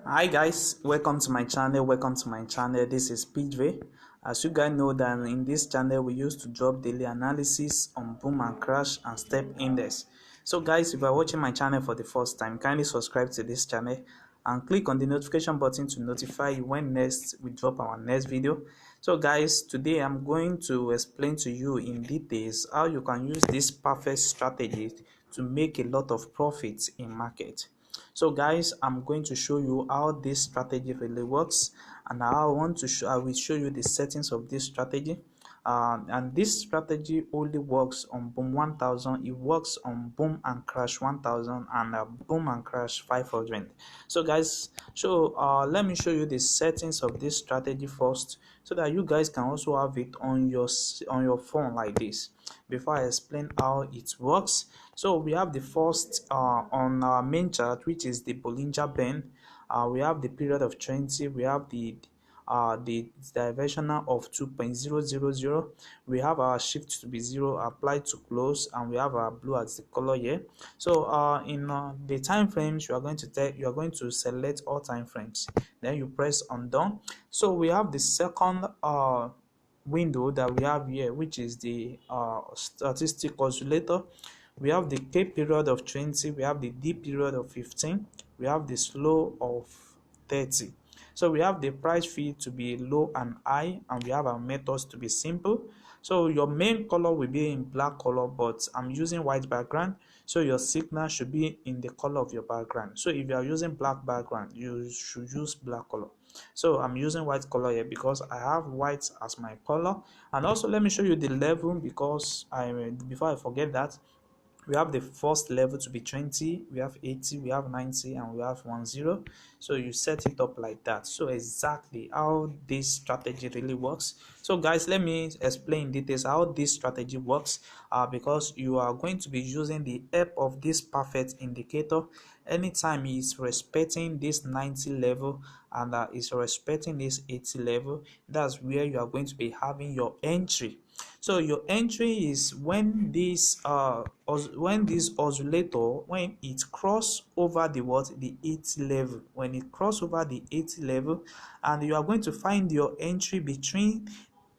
Hi guys, welcome to my channel. This is PJ. As you guys know that in this channel we used to drop daily analysis on boom and crash and step index. So guys, if you are watching my channel for the first time, kindly subscribe to this channel and click on the notification button to notify you when next we drop our next video. So guys, today I'm going to explain to you in details how you can use this perfect strategy to make a lot of profits in market. So guys, I'm going to show you how this strategy really works, and I will show you the settings of this strategy. And this strategy only works on boom 1000. It works on boom and crash 1000 and boom and crash 500. So guys, let me show you the settings of this strategy first, so that you guys can also have it on your phone like this before I explain how it works. So we have the first on our main chart, which is the Bollinger Band. We have the period of 20. We have the diversional of 2.000. We have our shift to be 0 applied to close, and we have our blue as the color here. So in the time frames, you are going to select all time frames, then you press on done. So we have the second window that we have here, which is the statistic oscillator. We have the K period of 20, we have the D period of 15, we have the slow of 30. So we have the price feed to be low and high, and we have our methods to be simple. So your main color will be in black color, but I'm using white background, so your signal should be in the color of your background. So if you are using black background, you should use black color. So I'm using white color here because I have white as my color. And also let me show you the level, because before I forget that, we have the first level to be 20, we have 80, we have 90, and we have 10. So you set it up like that. So exactly how this strategy really works. So guys, let me explain in details how this strategy works, because you are going to be using the help of this perfect indicator anytime it's respecting this 90 level and is respecting this 80 level. That's where you are going to be having your entry. So your entry is when this oscillator, when it cross over the 80 level, when it cross over the 80 level, and you are going to find your entry between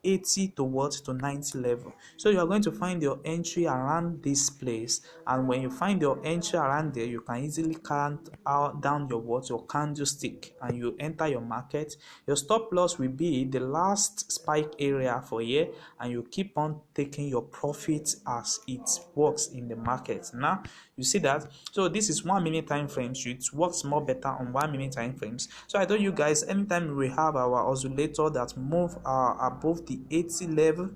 80 to 90 level. So you are going to find your entry around this place, and when you find your entry around there, you can easily count out down your candlestick, and you enter your market. Your stop loss will be the last spike area for here, and you keep on taking your profit as it works in the market. Now you see that. So this is 1 minute time frames. It works more better on 1 minute time frames. So I told you guys, anytime we have our oscillator that move above the 80 level,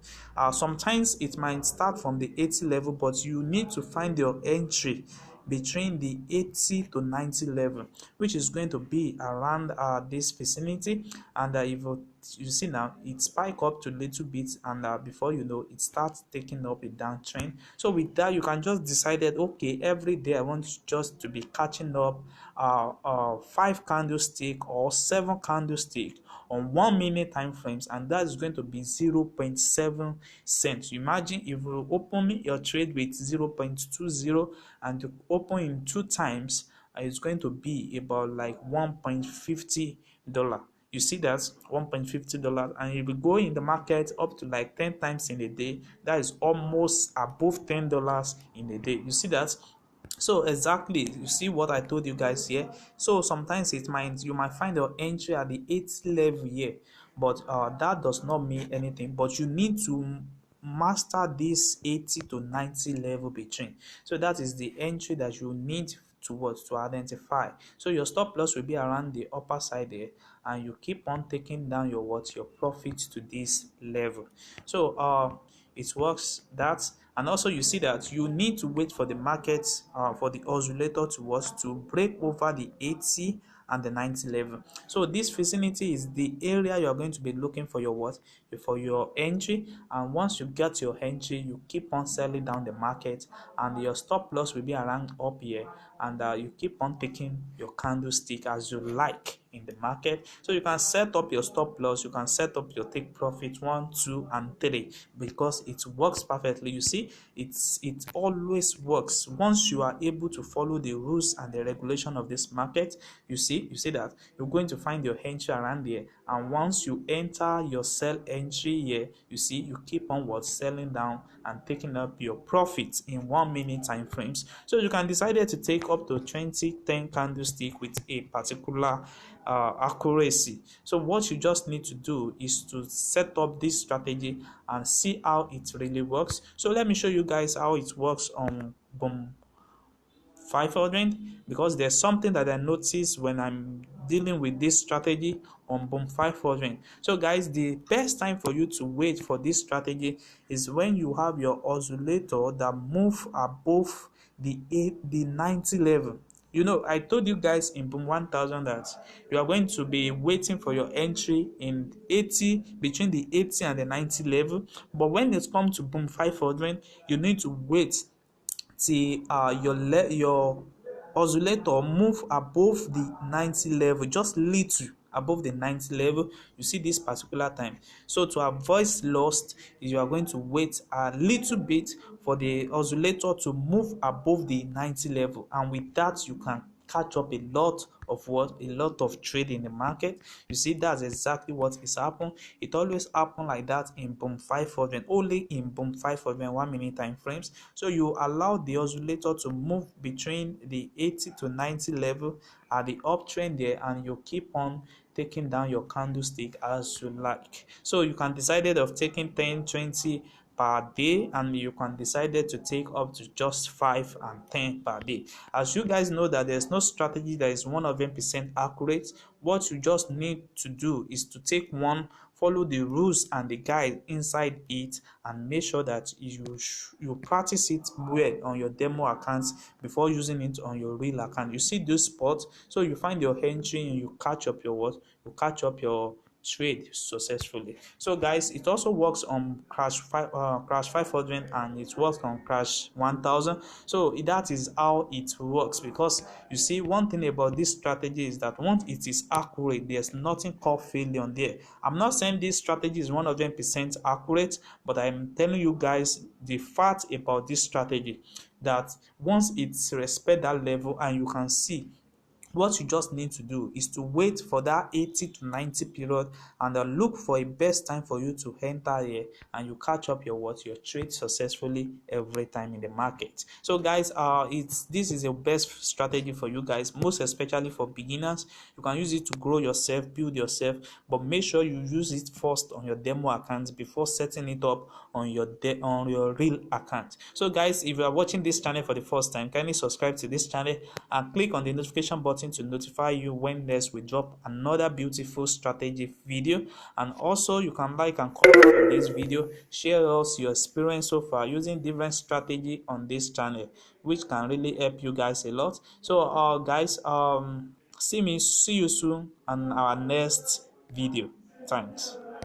sometimes it might start from the 80 level, but you need to find your entry between the 80 to 90 level, which is going to be around this vicinity. And if you see now, it spike up to a little bit, and before you know, it starts taking up a downtrend. So with that, you can just decide that, okay, every day I want just to be catching up 5 candlestick or 7 candlestick on 1 minute time frames, and that is going to be 0.7 cents. Imagine if you open your trade with 0.20 and you open in 2 times, it's going to be about like $1.50. You see that $1.50, and if you go in the market up to like 10 times in a day, that is almost above $10 in a day. You see that? So exactly, you see what I told you guys here. So sometimes you might find your entry at the 80 level here, but that does not mean anything. But you need to master this 80 to 90 level between. So that is the entry that you need to identify. So your stop loss will be around the upper side there, and you keep on taking down your profit to this level. So it works that. And also you see that you need to wait for the market, for the oscillator to break over the 80 and the 90 level. So this vicinity is the area you are going to be looking for your entry. And once you get your entry, you keep on selling down the market, and your stop loss will be around up here, and you keep on taking your candlestick as you like in the market. So you can set up your stop loss, you can set up your take profit 1, 2 and 3 because it works perfectly. You see, it always works once you are able to follow the rules and the regulation of this market. You see that you're going to find your entry around here, and once you enter your sell entry here, you see you keep on selling down and taking up your profits in 1 minute time frames. So you can decide to take up to 10 candlestick with a particular accuracy. So what you just need to do is to set up this strategy and see how it really works. So let me show you guys how it works on Boom 500, because there's something that I noticed when I'm dealing with this strategy on Boom 500. So guys, the best time for you to wait for this strategy is when you have your oscillator that move above the 90 level. You know, I told you guys in Boom 1000 that you are going to be waiting for your entry in 80, between the 80 and the 90 level. But when it comes to Boom 500, you need to wait till your oscillator move above the 90 level, just little above the 90 level. You see this particular time. So to avoid loss, you are going to wait a little bit for the oscillator to move above the 90 level, and with that you can catch up a lot of trade in the market. You see, that's exactly what is happening. It always happen like that in Boom 500, only in Boom 500 1 minute time frames. So you allow the oscillator to move between the 80 to 90 level at the uptrend there, and you keep on taking down your candlestick as you like. So you can decide of taking 10, 20 per day, and you can decide to take up to just 5 and 10 per day. As you guys know that there's no strategy that is 100% accurate. What you just need to do is to take one, follow the rules and the guide inside it, and make sure that you practice it well on your demo accounts before using it on your real account. You see this spot, so you find your entry and you catch up your trade successfully. So guys, it also works on crash 500, and it works on crash 1000. So that is how it works, because you see, one thing about this strategy is that once it is accurate, there's nothing called failure on there. I'm not saying this strategy is 100% accurate, but I'm telling you guys the fact about this strategy, that once it's respect that level, and you can see, what you just need to do is to wait for that 80 to 90 period, and then look for a best time for you to enter here, and you catch up your trade successfully every time in the market. So guys, this is the best strategy for you guys, most especially for beginners. You can use it to grow yourself, build yourself, but make sure you use it first on your demo account before setting it up on your real account. So guys, if you are watching this channel for the first time, kindly subscribe to this channel and click on the notification button to notify you when next we drop another beautiful strategy video. And also, you can like and comment on this video, share us your experience so far using different strategy on this channel, which can really help you guys a lot. So guys, see you soon on our next video. Thanks.